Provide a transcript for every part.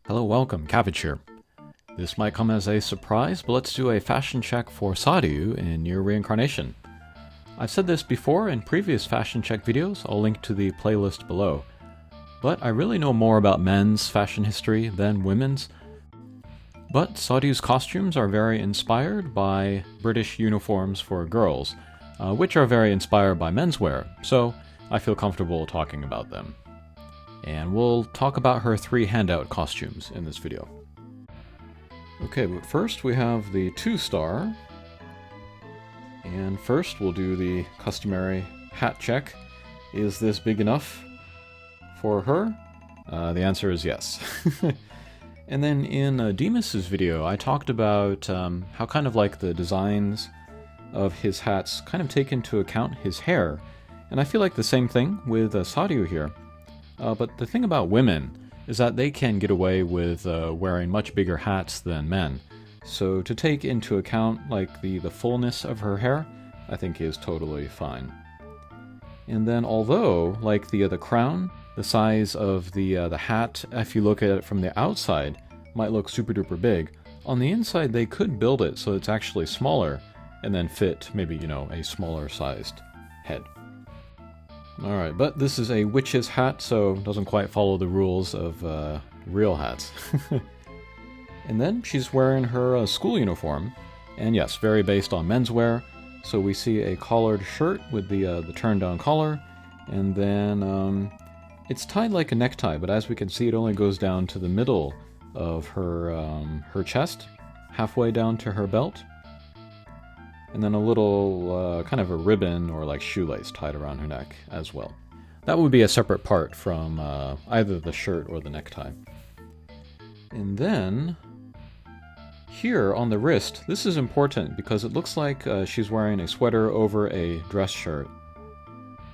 Hello, welcome, Cabbage here. This might come as a surprise, but let's do a fashion check for Saryu in Nier Reincarnation. I've said this before in previous fashion check videos, I'll link to the playlist below. But I really know more about men's fashion history than women's. But Saryu's costumes are very inspired by British uniforms for girls, which are very inspired by menswear, so I feel comfortable talking about them. And we'll talk about her 3 handout costumes in this video. Okay, but first we have the 2-star. And first we'll do the customary hat check. Is this big enough for her? The answer is yes. And then in Demus's video, I talked about how kind of like the designs of his hats kind of take into account his hair. And I feel like the same thing with Saryu here. But the thing about women is that they can get away with wearing much bigger hats than men. So to take into account like the fullness of her hair, I think is totally fine. And then although like the crown, the size of the hat, if you look at it from the outside, might look super duper big, on the inside they could build it so it's actually smaller and then fit maybe, a smaller sized head. Alright, but this is a witch's hat, so it doesn't quite follow the rules of real hats. And then she's wearing her school uniform, and yes, very based on menswear. So we see a collared shirt with the turn-down collar, and then it's tied like a necktie, but as we can see, it only goes down to the middle of her chest, halfway down to her belt. And then a little kind of a ribbon or like shoelace tied around her neck as well. That would be a separate part from either the shirt or the necktie. And then here on the wrist, this is important because it looks like she's wearing a sweater over a dress shirt.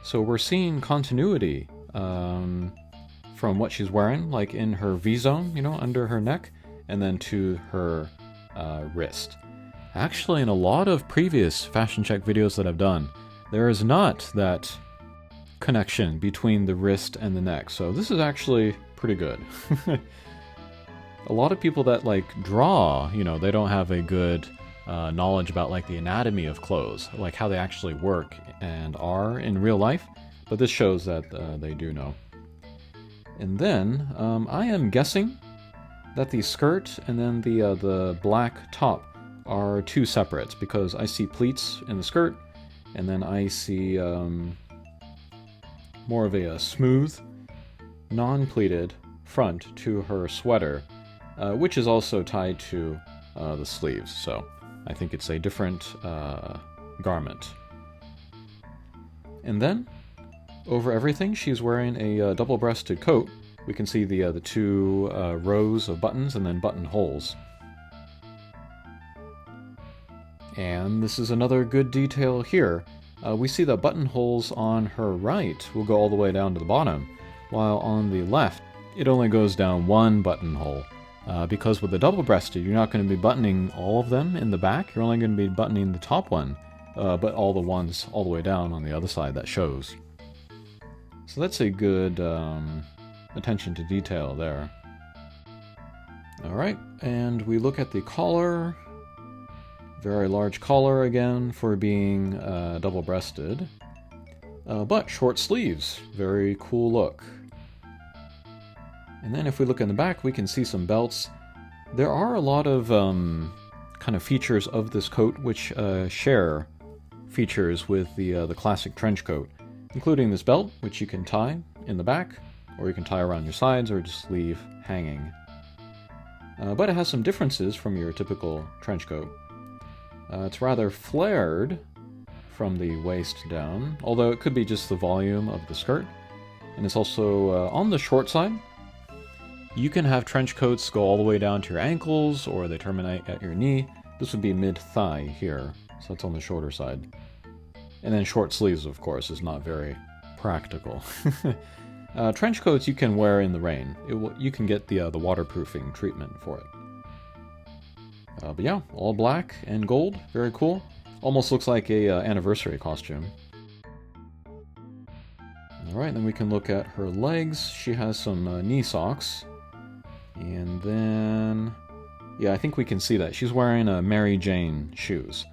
So we're seeing continuity from what she's wearing, like in her V-zone, under her neck, and then to her wrist. Actually, in a lot of previous fashion check videos that I've done, there is not that connection between the wrist and the neck, so this is actually pretty good. A lot of people that draw, they don't have a good knowledge about the anatomy of clothes, like how they actually work and are in real life, but this shows that they do know. And then I am guessing that the skirt and then the black top are 2 separates, because I see pleats in the skirt, and then I see more of a smooth, non-pleated front to her sweater, which is also tied to the sleeves, so I think it's a different garment. And then, over everything, she's wearing a double-breasted coat. We can see the 2 rows of buttons and then buttonholes. And this is another good detail here. We see the buttonholes on her right will go all the way down to the bottom, while on the left, it only goes down 1 buttonhole. Because with the double-breasted, you're not going to be buttoning all of them in the back, you're only going to be buttoning the top one, but all the ones all the way down on the other side that shows. So that's a good attention to detail there. Alright, and we look at the collar. Very large collar again for being double-breasted, but short sleeves, very cool look. And then if we look in the back, we can see some belts. There are a lot of kind of features of this coat which share features with the classic trench coat, including this belt, which you can tie in the back, or you can tie around your sides, or just leave hanging. But it has some differences from your typical trench coat. It's rather flared from the waist down, although it could be just the volume of the skirt. And it's also on the short side. You can have trench coats go all the way down to your ankles, or they terminate at your knee. This would be mid-thigh here, so that's on the shorter side. And then short sleeves, of course, is not very practical. Trench coats you can wear in the rain. You can get the waterproofing treatment for it. But yeah, all black and gold, very cool. Almost looks like a anniversary costume. Alright, then we can look at her legs. She has some knee socks. And And then, yeah, I think we can see that. She's wearing a Mary Jane shoes,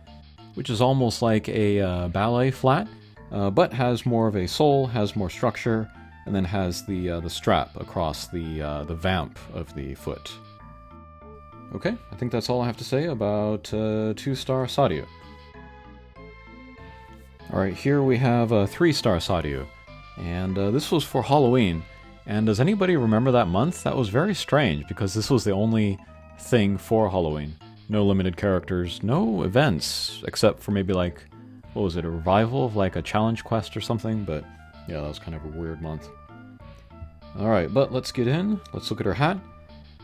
which is almost like a ballet flat, but has more of a sole, has more structure, and then has the strap across the vamp of the foot. Okay, I think that's all I have to say about 2-star Saryu. Alright, here we have a 3-star Saryu, and this was for Halloween. And does anybody remember that month? That was very strange, because this was the only thing for Halloween. No limited characters, no events, except for maybe like, what was it, a revival of like a challenge quest or something? But yeah, that was kind of a weird month. Alright, but let's get in. Let's look at her hat.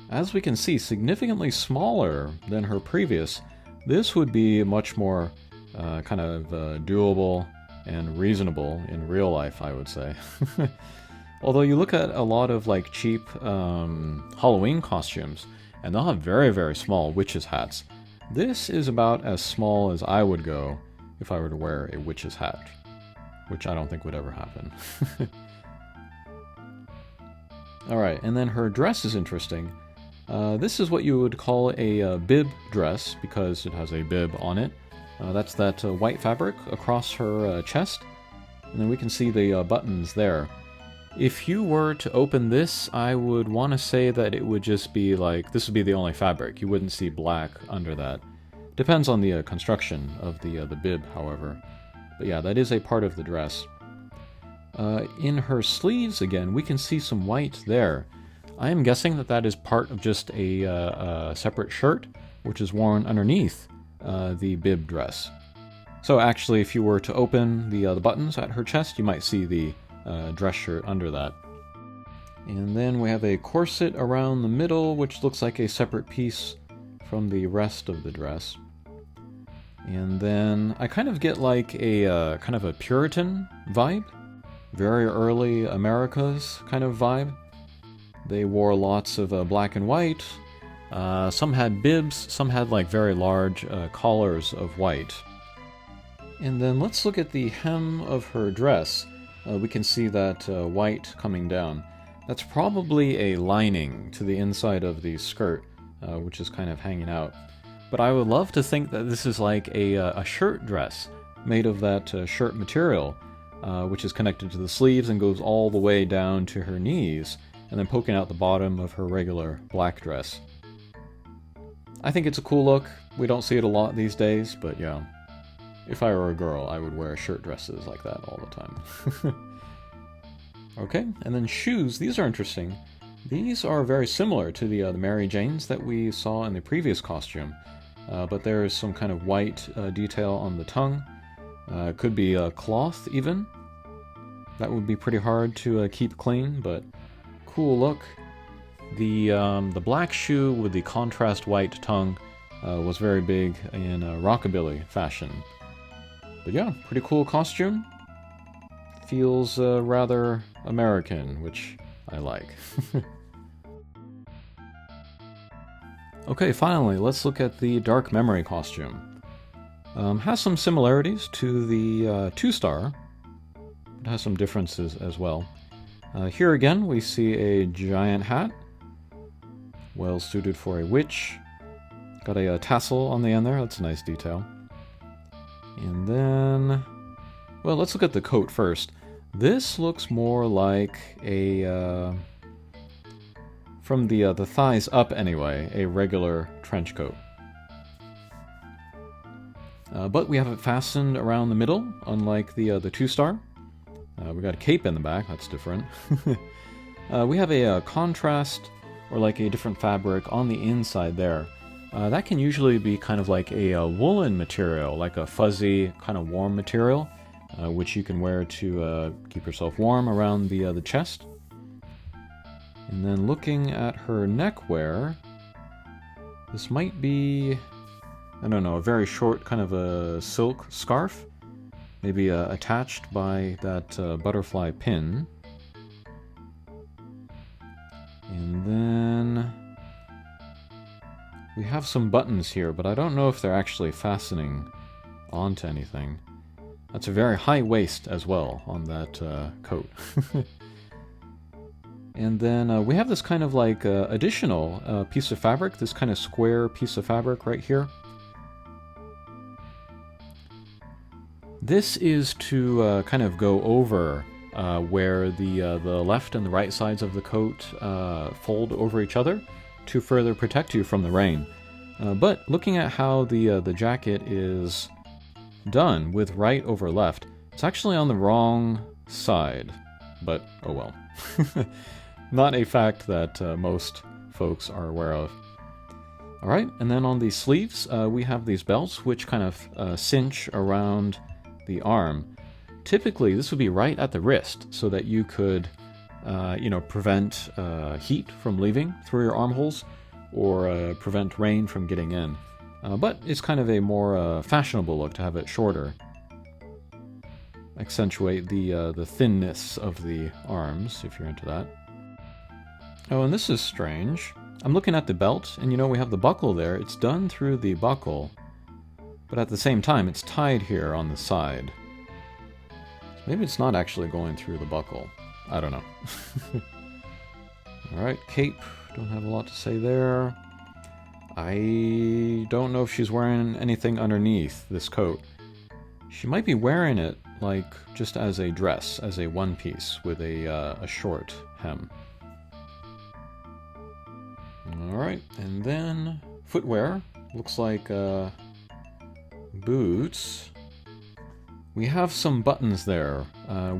As we can see, significantly smaller than her previous. This would be much more kind of doable and reasonable in real life, I would say. Although you look at a lot of like cheap Halloween costumes, and they'll have very, very small witches' hats. This is about as small as I would go if I were to wear a witch's hat, which I don't think would ever happen. Alright, and then her dress is interesting. This is what you would call a bib dress, because it has a bib on it. That's that white fabric across her chest, and then we can see the buttons there. If you were to open this, I would want to say that it would just be like, this would be the only fabric. You wouldn't see black under that. Depends on the construction of the bib, however. But yeah, that is a part of the dress. In her sleeves, again, we can see some white there. I am guessing that that is part of just a separate shirt, which is worn underneath the bib dress. So actually, if you were to open the buttons at her chest, you might see the dress shirt under that. And then we have a corset around the middle, which looks like a separate piece from the rest of the dress. And then I kind of get like a kind of a Puritan vibe. Very early Americas kind of vibe. They wore lots of black and white. Some had bibs, some had like very large collars of white. And then let's look at the hem of her dress. We can see that white coming down. That's probably a lining to the inside of the skirt, which is kind of hanging out. But I would love to think that this is like a shirt dress made of that shirt material, which is connected to the sleeves and goes all the way down to her knees, and then poking out the bottom of her regular black dress. I think it's a cool look. We don't see it a lot these days, but yeah. If I were a girl, I would wear shirt dresses like that all the time. Okay, and then shoes. These are interesting. These are very similar to the Mary Janes that we saw in the previous costume, but there is some kind of white detail on the tongue. Could be cloth even. That would be pretty hard to keep clean, but cool look. The black shoe with the contrast white tongue was very big in rockabilly fashion. But yeah, pretty cool costume. Feels rather American, which I like. Okay, finally, let's look at the Dark Memory costume. Has some similarities to the 2-star. It has some differences as well. Here again, we see a giant hat. Well suited for a witch. Got a tassel on the end there, that's a nice detail. And then, well, let's look at the coat first. This looks more like a, from the thighs up anyway, a regular trench coat. But we have it fastened around the middle, unlike the 2-star. We got a cape in the back, that's different. We have a contrast, or like a different fabric on the inside there. That can usually be kind of like a woolen material, like a fuzzy, kind of warm material, which you can wear to keep yourself warm around the chest. And then looking at her neckwear, this might be, I don't know, a very short kind of a silk scarf, maybe attached by that butterfly pin. And then we have some buttons here, but I don't know if they're actually fastening onto anything. That's a very high waist as well on that coat. And then we have this kind of like additional piece of fabric, this kind of square piece of fabric right here. This is to kind of go over where the left and the right sides of the coat fold over each other to further protect you from the rain. But looking at how the jacket is done with right over left, it's actually on the wrong side. But oh well. Not a fact that most folks are aware of. Alright, and then on the sleeves we have these belts which kind of cinch around the arm. Typically this would be right at the wrist so that you could prevent heat from leaving through your armholes or prevent rain from getting in. But it's kind of a more fashionable look to have it shorter. Accentuate the thinness of the arms if you're into that. Oh, and this is strange. I'm looking at the belt, and we have the buckle there. It's done through the buckle, but at the same time, it's tied here on the side. Maybe it's not actually going through the buckle. I don't know. Alright, cape. Don't have a lot to say there. I don't know if she's wearing anything underneath this coat. She might be wearing it, like, just as a dress, as a one-piece with a short hem. Alright, and then footwear. Looks like boots. We have some buttons there.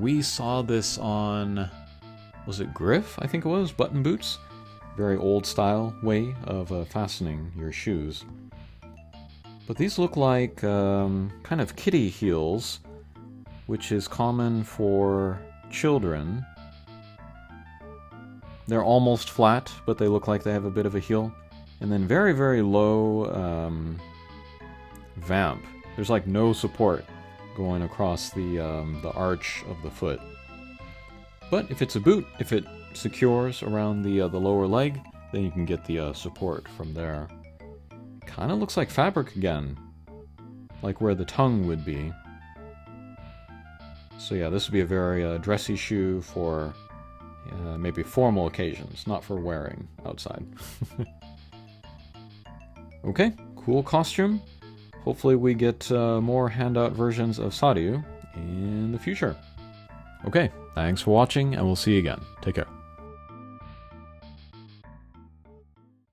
We saw this on, was it Griff? I think it was, button boots. Very old style way of fastening your shoes. But these look like kind of kiddie heels, which is common for children. They're almost flat, but they look like they have a bit of a heel. And then very, very low vamp. There's like no support going across the arch of the foot. But if it's a boot, if it secures around the lower leg, then you can get the support from there. Kind of looks like fabric again, like where the tongue would be. So yeah, this would be a very dressy shoe for maybe formal occasions, not for wearing outside. Okay, cool costume. Hopefully we get more handout versions of Saryu in the future. Okay, thanks for watching, and we'll see you again. Take care.